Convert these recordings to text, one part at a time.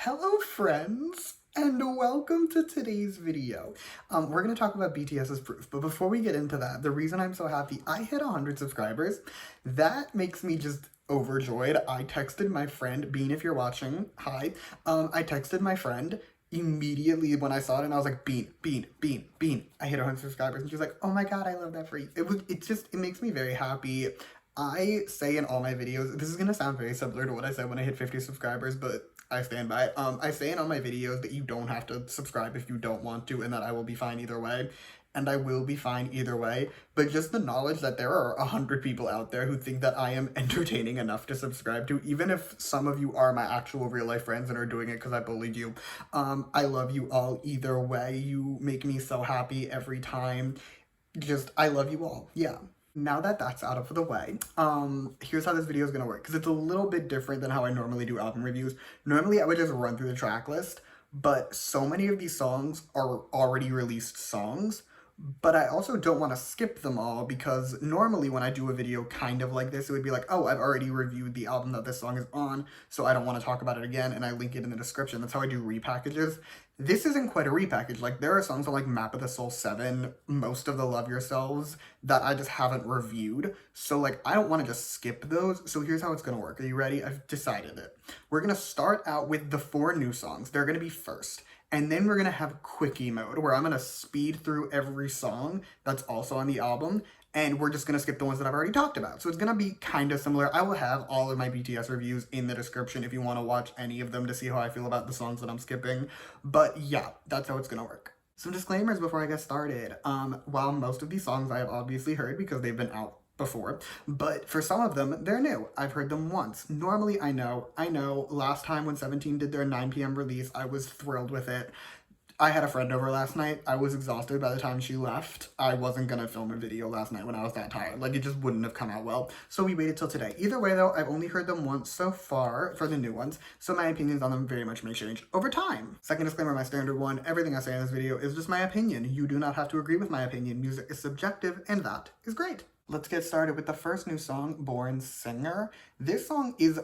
Hello friends, and welcome to today's video. We're going to talk about BTS's Proof, but before we get into that, the reason I'm so happy, I hit 100 subscribers. That makes me just overjoyed. I texted my friend, Bean, if you're watching, hi. I texted my friend immediately when I saw it, and I was like, Bean, Bean, Bean, Bean. I hit 100 subscribers, and she was like, oh my god, I love that for you. It makes me very happy. I say in all my videos, this is gonna sound very similar to what I said when I hit 50 subscribers, but I stand by it. I say in all my videos that you don't have to subscribe if you don't want to, and that I will be fine either way. And I will be fine either way. But just the knowledge that there are 100 people out there who think that I am entertaining enough to subscribe to, even if some of you are my actual real life friends and are doing it because I bullied you. I love you all either way. You make me so happy every time. I love you all. Yeah. Now that that's out of the way, here's how this video is gonna work, because it's a little bit different than how I normally do album reviews. Normally I would just run through the track list, but so many of these songs are already released songs, but I also don't want to skip them all, because normally when I do a video kind of like this, it would be like, oh, I've already reviewed the album that this song is on, so I don't want to talk about it again, and I link it in the description. That's how I do repackages. This isn't quite a repackage. Like, there are songs on, like, Map of the Soul 7, most of the Love Yourselves, that I just haven't reviewed, so, like, I don't want to just skip those, so here's how it's gonna work. Are you ready? I've decided it. We're gonna start out with the 4 new songs. They're gonna be first. And then we're gonna have quickie mode, where I'm gonna speed through every song that's also on the album, and we're just gonna skip the ones that I've already talked about. So it's gonna be kind of similar. I will have all of my BTS reviews in the description if you want to watch any of them to see how I feel about the songs that I'm skipping. But yeah, that's how it's gonna work. Some disclaimers before I get started. While most of these songs I have obviously heard because they've been out before, but for some of them, they're new. I've heard them once. Normally, I know, last time when 17 did their 9 p.m. release, I was thrilled with it. I had a friend over last night. I was exhausted by the time she left. I wasn't gonna film a video last night when I was that tired. Like, it just wouldn't have come out well. So we waited till today. Either way, though, I've only heard them once so far for the new ones, so my opinions on them very much may change over time. Second disclaimer, my standard one, everything I say in this video is just my opinion. You do not have to agree with my opinion. Music is subjective, and that is great. Let's get started with the first new song, Born Singer. This song is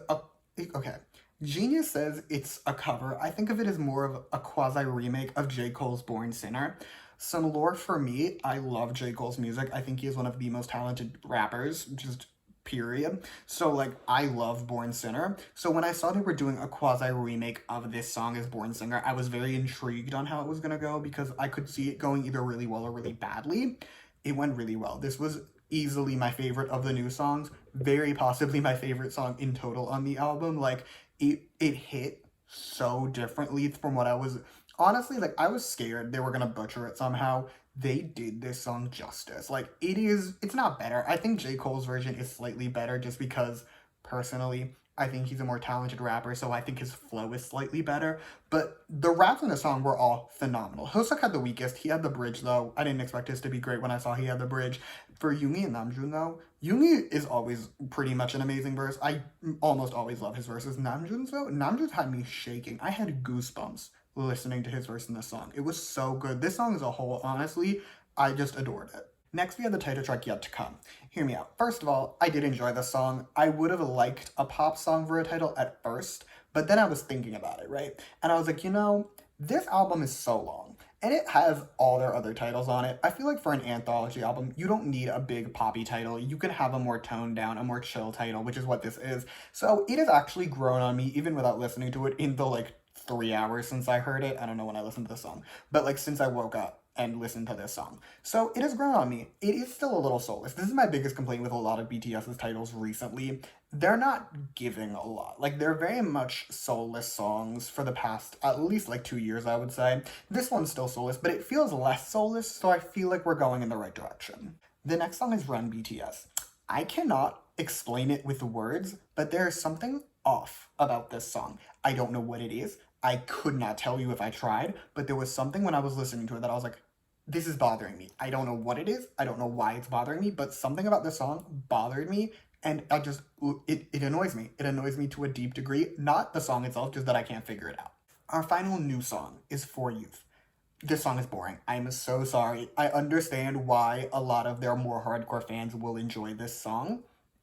okay. Genius says it's a cover. I think of it as more of a quasi-remake of J. Cole's Born Sinner. Some lore for me, I love J. Cole's music. I think he is one of the most talented rappers, just period. So, like, I love Born Sinner. So when I saw they were doing a quasi-remake of this song as Born Singer, I was very intrigued on how it was gonna go, because I could see it going either really well or really badly. It went really well. This was easily my favorite of the new songs, very possibly my favorite song in total on the album. Like, it hit so differently from what I was, honestly, like, I was scared they were gonna butcher it somehow. They did this song justice. Like, it's not better. I think J. Cole's version is slightly better just because, personally, I think he's a more talented rapper, so I think his flow is slightly better. But the raps in the song were all phenomenal. Hoseok had the weakest. He had the bridge, though. I didn't expect his to be great when I saw he had the bridge. For Yoongi and Namjoon, though, Yoongi is always pretty much an amazing verse. I almost always love his verses. Namjoon's, though, Namjoon's had me shaking. I had goosebumps listening to his verse in this song. It was so good. This song as a whole, honestly, I just adored it. Next, we have the title track, Yet to Come. Hear me out. First of all, I did enjoy the song. I would have liked a pop song for a title at first, but then I was thinking about it, right? And I was like, you know, this album is so long, and it has all their other titles on it. I feel like for an anthology album, you don't need a big poppy title. You can have a more toned down, a more chill title, which is what this is. So it has actually grown on me, even without listening to it, in the, like, 3 hours since I heard it. I don't know when I listened to the song, but, like, since I woke up and listen to this song. So it has grown on me. It is still a little soulless. This is my biggest complaint with a lot of BTS's titles recently. They're not giving a lot. Like, they're very much soulless songs for the past, at least, like, 2 years, I would say. This one's still soulless, but it feels less soulless, so I feel like we're going in the right direction. The next song is Run BTS. I cannot explain it with words, but there is something off about this song. I don't know what it is. I could not tell you if I tried, but there was something when I was listening to it that I was like, this is bothering me. I don't know what it is. I don't know why it's bothering me, but something about this song bothered me, and it annoys me. It annoys me to a deep degree. Not the song itself, just that I can't figure it out. Our final new song is For Youth. This song is boring. I'm so sorry. I understand why a lot of their more hardcore fans will enjoy this song.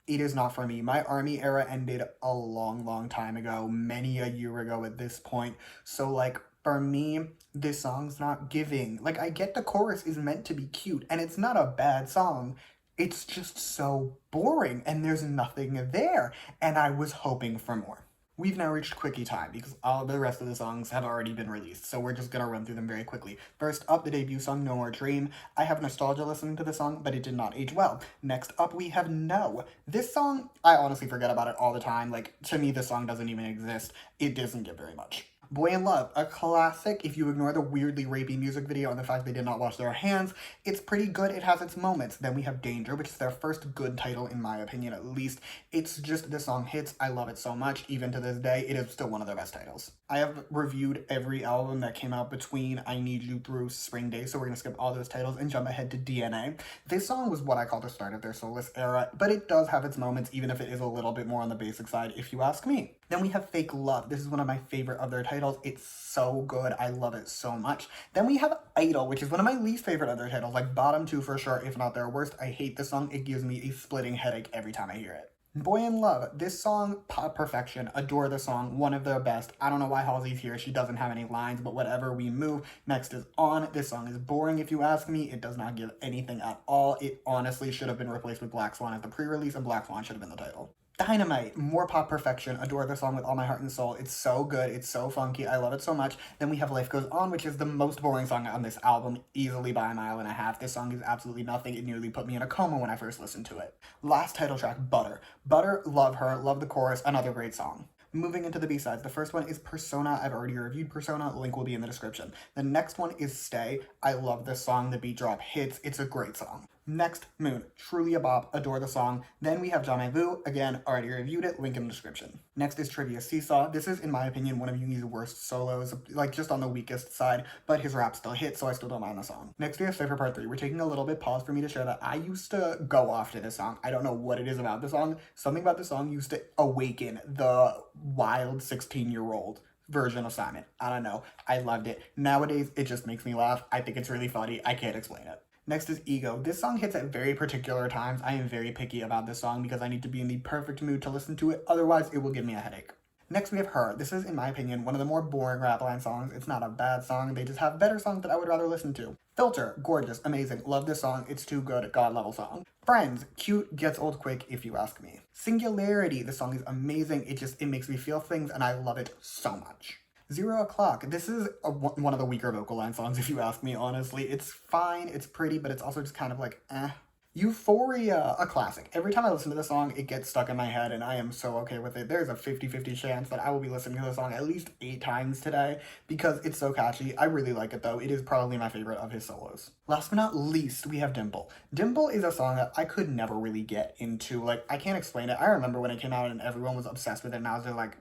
it is not for me. My army era ended a long time ago, many a year ago at this point. So like for me, this song's not giving. Like I get the chorus is meant to be cute and it's not a bad song. It's just so boring and there's nothing there. And I was hoping for more. We've now reached quickie time because all the rest of the songs have already been released, so we're just gonna run through them very quickly. First up, the debut song, No More Dream. I have nostalgia listening to the song, but it did not age well. Next up, we have No. This song, I honestly forget about it all the time. Like, to me, this song doesn't even exist. It doesn't get very much. Boy in Love, a classic. If you ignore the weirdly rapey music video and the fact they did not wash their hands, it's pretty good. It has its moments. Then we have Danger, which is their first good title, in my opinion, at least. It's just, the song hits. I love it so much. Even to this day, it is still one of their best titles. I have reviewed every album that came out between I Need You through Spring Day, so we're going to skip all those titles and jump ahead to DNA. This song was what I call the start of their soloist era, but it does have its moments, even if it is a little bit more on the basic side, if you ask me. Then we have Fake Love. This is one of my favorite of their titles. It's so good. I love it so much. Then we have Idol, which is one of my least favorite of their titles, like bottom two for sure, if not their worst. I hate this song. It gives me a splitting headache every time I hear it. Boy in Love. This song, pop perfection. Adore the song. One of their best. I don't know why Halsey's here. She doesn't have any lines, but whatever, we move. Next is On. This song is boring if you ask me. It does not give anything at all. It honestly should have been replaced with Black Swan as the pre-release, and Black Swan should have been the title. Dynamite, more pop perfection. Adore the song with all my heart and soul. It's so good. It's so funky. I love it so much. Then we have Life Goes On, which is the most boring song on this album, easily by a mile and a half. This song is absolutely nothing. It nearly put me in a coma when I first listened to it. Last title track, Butter. Butter, love her. Love the chorus. Another great song. Moving into the B-sides, the first one is Persona. I've already reviewed Persona. Link will be in the description. The next one is Stay. I love this song. The beat drop hits. It's a great song. Next, Moon. Truly a bop. Adore the song. Then we have Jamais Vu. Again, already reviewed it. Link in the description. Next is Trivia Seesaw. This is, in my opinion, one of Yoongi's worst solos. Like, just on the weakest side. But his rap still hits, so I still don't mind the song. Next, we have Cypher Part 3. We're taking a little bit pause for me to share that I used to go off to this song. I don't know what it is about the song. Something about the song used to awaken the wild 16-year-old version of Simon. I don't know. I loved it. Nowadays, it just makes me laugh. I think it's really funny. I can't explain it. Next is Ego. This song hits at very particular times. I am very picky about this song because I need to be in the perfect mood to listen to it. Otherwise, it will give me a headache. Next, we have Her. This is, in my opinion, one of the more boring rap line songs. It's not a bad song. They just have better songs that I would rather listen to. Filter. Gorgeous. Amazing. Love this song. It's too good. God level song. Friends. Cute. Gets old quick, if you ask me. Singularity. This song is amazing. It makes me feel things, and I love it so much. 0 O'Clock. This is one of the weaker vocal line songs, if you ask me, honestly. It's fine, it's pretty, but it's also just kind of like, eh. Euphoria, a classic. Every time I listen to the song, it gets stuck in my head, and I am so okay with it. There's a 50-50 chance that I will be listening to the song at least 8 times today, because it's so catchy. I really like it, though. It is probably my favorite of his solos. Last but not least, we have Dimple. Dimple is a song that I could never really get into. Like, I can't explain it. I remember when it came out and everyone was obsessed with it, and I was just like,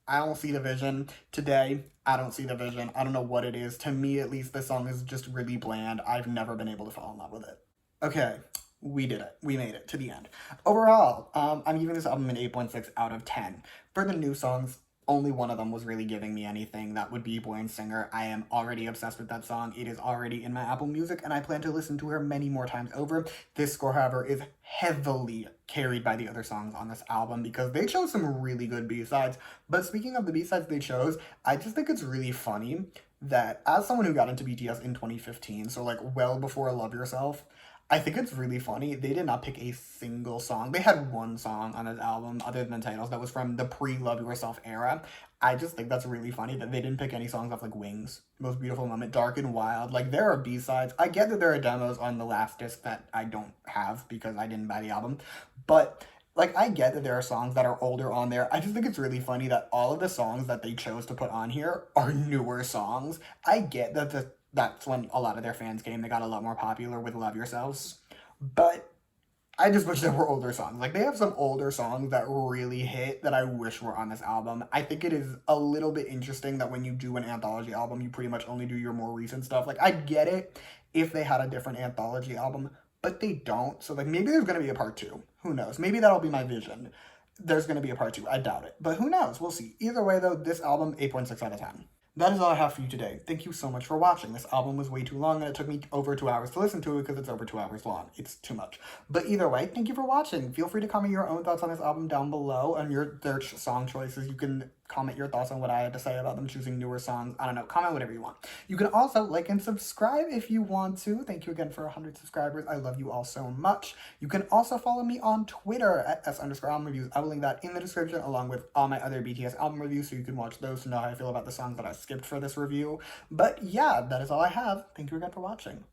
I don't see the vision. Today, I don't see the vision. I don't know what it is. To me, at least, this song is just really bland. I've never been able to fall in love with it. Okay, we did it. We made it to the end. Overall, I'm giving this album an 8.6 out of 10. For the new songs, only one of them was really giving me anything. That would be Boy and Singer. I am already obsessed with that song. It is already in my Apple Music, and I plan to listen to her many more times over. This score, however, is heavily carried by the other songs on this album because they chose some really good B-sides. But speaking of the B-sides they chose, I just think it's really funny that as someone who got into BTS in 2015, so like well before Love Yourself, I think it's really funny. They did not pick a single song. They had one song on this album, other than Titles, that was from the pre-Love Yourself era. I just think that's really funny that they didn't pick any songs off like Wings, Most Beautiful Moment, Dark and Wild. Like, there are B-sides. I get that there are demos on the last disc that I don't have because I didn't buy the album. But, like, I get that there are songs that are older on there. I just think it's really funny that all of the songs that they chose to put on here are newer songs. I get that that's when a lot of their fans came. They got a lot more popular with Love Yourselves. But I just wish there were older songs. Like, they have some older songs that really hit that I wish were on this album. I think it is a little bit interesting that when you do an anthology album, you pretty much only do your more recent stuff. Like, I get it if they had a different anthology album, but they don't. So, like, maybe there's going to be a part 2. Who knows? Maybe that'll be my vision. There's going to be a part 2. I doubt it. But who knows? We'll see. Either way, though, this album, 8.6 out of 10. that is all I have for you today. Thank you so much for watching. This album was way too long and it took me over 2 hours to listen to it because it's over 2 hours long. It's too much. But either way, thank you for watching. Feel free to comment your own thoughts on this album down below and their song choices. You can comment your thoughts on what I had to say about them choosing newer songs. I don't know. Comment whatever you want. You can also like and subscribe if you want to. Thank you again for 100 subscribers. I love you all so much. You can also follow me on Twitter at s_albumreviews. I will link that in the description along with all my other BTS album reviews so you can watch those to know how I feel about the songs that I skipped for this review. But yeah, that is all I have. Thank you again for watching.